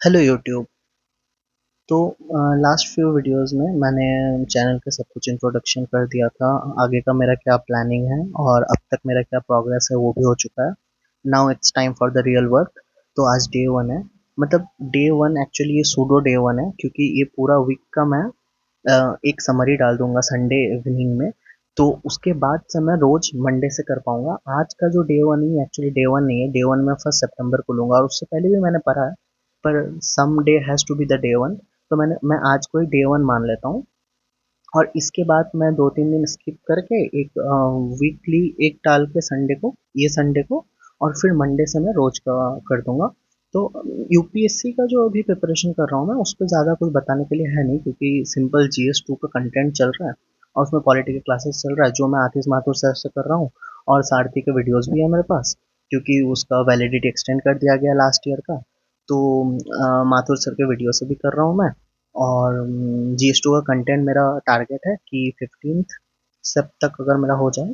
Hello YouTube. तो last few videos में मैंने चैनल का सब कुछ इंट्रोडक्शन कर दिया था। आगे का मेरा क्या प्लानिंग है और अब तक मेरा क्या प्रोग्रेस है वो भी हो चुका है। Now it's time for the real work. तो आज डे वन है। मतलब डे वन एक्चुअली ये सूडो डे वन है क्योंकि ये पूरा वीक का मैं एक समरी डाल दूंगा संडे इवनिंग में। तो उसके बाद से मैं रोज मंडे से कर पाऊंगा। आज का जो डे वन ही एक्चुअली डे वन नहीं है। डे वन मैं 1 सितंबर को लूंगा और उससे पहले भी मैंने पढ़ा है, पर some day has to be the day one. तो मैं आज को ही डे वन मान लेता हूँ। और इसके बाद मैं 2-3 दिन स्किप करके एक वीकली एक डाल के संडे को, ये संडे को, और फिर मंडे से मैं रोज का कर दूंगा। तो यूपीएससी का जो अभी प्रिपरेशन कर रहा हूँ मैं उस पर ज़्यादा कुछ बताने के लिए है नहीं क्योंकि सिंपल जीएस 2 का कंटेंट चल रहा है और उसमें पॉलिटी के क्लासेस चल रहा है जो मैं आतिश माथुर सर से कर रहा हूँ। और सारथी के वीडियोस भी है मेरे पास क्योंकि उसका वैलिडिटी एक्सटेंड कर दिया गया लास्ट ईयर का। तो माथुर सर के वीडियो से भी कर रहा हूँ मैं। और जीएस 2 का कंटेंट मेरा टारगेट है कि 15th सब तक अगर मेरा हो जाए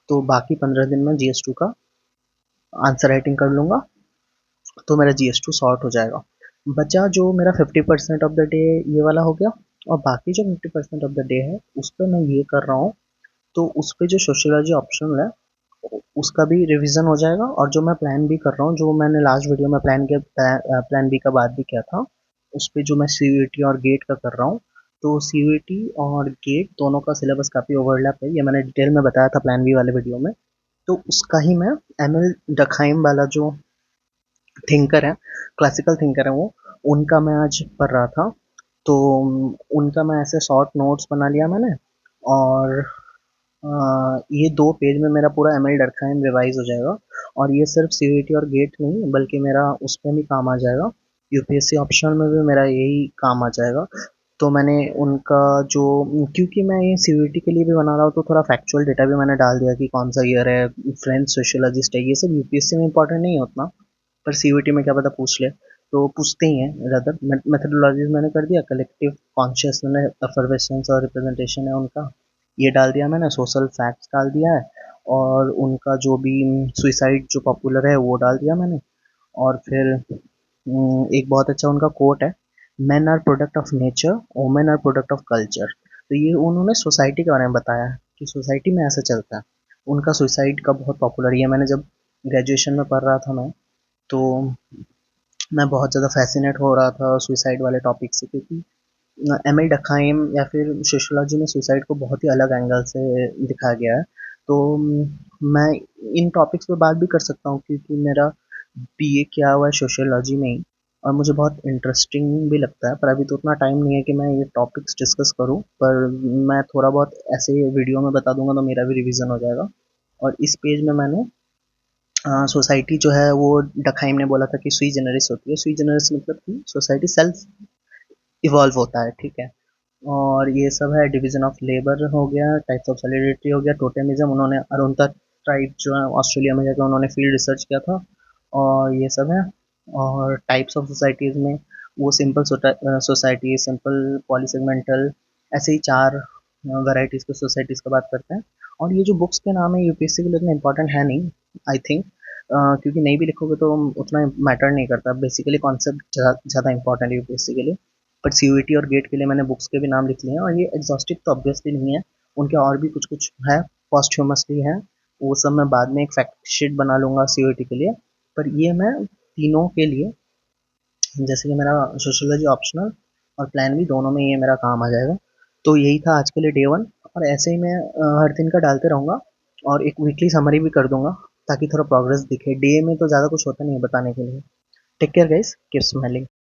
तो बाकी 15 दिन में जीएस 2 का आंसर राइटिंग कर लूँगा। तो मेरा जीएस 2 सॉर्ट हो जाएगा। बचा जो मेरा 50% ऑफ द डे ये वाला हो गया। और बाकी जो 50% ऑफ द डे है उस पर मैं ये कर रहा हूँ। तो उस पर जो सोशियोलॉजी ऑप्शनल है उसका भी रिवीजन हो जाएगा। और जो मैं प्लान भी कर रहा हूँ जो मैंने लास्ट वीडियो में प्लान किया, प्लान बी का बात भी किया था, उस पे जो मैं सीयूईटी और गेट का कर रहा हूँ। तो सीयूईटी और गेट दोनों का सिलेबस काफ़ी ओवरलैप है, ये मैंने डिटेल में बताया था प्लान बी वाले वीडियो में। तो उसका ही मैं एमएल डखाइम वाला जो थिंकर है, क्लासिकल थिंकर है वो, उनका मैं आज पढ़ रहा था। तो उनका मैं ऐसे शॉर्ट नोट्स बना लिया मैंने। और ये 2 पेज में मेरा पूरा एमएल डरखाइम रिवाइज हो जाएगा। और ये सिर्फ सीयूईटी और गेट नहीं बल्कि मेरा उस पर भी काम आ जाएगा। यूपीएससी ऑप्शनल में भी मेरा यही काम आ जाएगा। तो मैंने उनका जो, क्योंकि मैं ये सीयूईटी के लिए भी बना रहा हूँ तो थोड़ा फैक्चुअल डेटा भी मैंने डाल दिया कि कौन सा ईयर है, फ्रेंच सोशियोलॉजिस्ट है, ये सब यूपीएससी में इंपॉर्टेंट नहीं है उतना, पर सीयूईटी में क्या पता पूछ ले। तो पूछते ही हैं ज़्यादा। मेथडोलॉजीज मैंने कर दिया, कलेक्टिव कॉन्शियस मैंने अफर्वेशंस और रिप्रेजेंटेशन है उनका ये डाल दिया मैंने, सोशल फैक्ट्स डाल दिया है। और उनका जो भी सुइसाइड जो पॉपुलर है वो डाल दिया मैंने। और फिर एक बहुत अच्छा उनका कोट है, men are product of nature, women are product of culture. तो ये उन्होंने सोसाइटी के बारे में बताया है कि सोसाइटी में ऐसा चलता है। उनका सुइसाइड का बहुत पॉपुलर, ये मैंने जब ग्रेजुएशन में पढ़ रहा था मैं, तो मैं बहुत ज़्यादा फैसिनेट हो रहा था सुइसाइड वाले टॉपिक से क्योंकि एमिल डखाइम या फिर सोशियोलॉजी में सुसाइड को बहुत ही अलग एंगल से दिखाया गया है। तो मैं इन टॉपिक्स पे बात भी कर सकता हूँ क्योंकि मेरा बीए किया हुआ है सोशियोलॉजी में ही। और मुझे बहुत इंटरेस्टिंग भी लगता है, पर अभी तो उतना टाइम नहीं है कि मैं ये टॉपिक्स डिस्कस करूँ, पर मैं थोड़ा बहुत ऐसे वीडियो में बता दूंगा तो मेरा भी रिवीजन हो जाएगा। और इस पेज में मैंने सोसाइटी जो है वो, डखाइम ने बोला था कि सुई जनरिस होती है। सुई जनरिस मतलब कि सोसाइटी सेल्फ इवॉल्व होता है, ठीक है। और ये सब है, डिवीजन ऑफ लेबर हो गया, टाइप्स ऑफ सॉलिडरिटी हो गया, टोटेमिज्म, उन्होंने अरुणता ट्राइब जो है ऑस्ट्रेलिया में जाकर उन्होंने फील्ड रिसर्च किया था। और ये सब है। और टाइप्स ऑफ सोसाइटीज़ में वो सिंपल सोसाइटी, सिंपल, पॉलीसेगमेंटल, ऐसे ही 4 वैरायटीज़ के सोसाइटीज़ का बात करते हैं। और ये जो बुक्स के नाम है यूपीएससी के लिए उतना इंपॉर्टेंट है नहीं, आई थिंक, क्योंकि नहीं भी लिखोगे तो उतना मैटर नहीं करता। बेसिकली कॉन्सेप्ट ज़्यादा इंपॉर्टेंट है यूपीएससी के लिए। बट सीयूईटी और गेट के लिए मैंने बुक्स के भी नाम लिख लिए हैं और ये एग्जॉस्टिव तो ऑब्वियसली नहीं है, उनके और भी कुछ कुछ है, पॉस्टह्यूमसली है। वो सब मैं बाद में एक फैक्ट शीट बना लूँगा सीयूईटी के लिए। पर ये मैं तीनों के लिए, जैसे कि मेरा सोशियोलॉजी ऑप्शनल और प्लान भी, दोनों में ये मेरा काम आ जाएगा। तो यही था आज के लिए डे वन। और ऐसे ही मैं हर दिन का डालते रहूँगा और एक वीकली समरी भी कर दूंगा ताकि थोड़ा प्रोग्रेस दिखे। डे में तो ज़्यादा कुछ होता नहीं है बताने के लिए। Take care guys, keep smiling.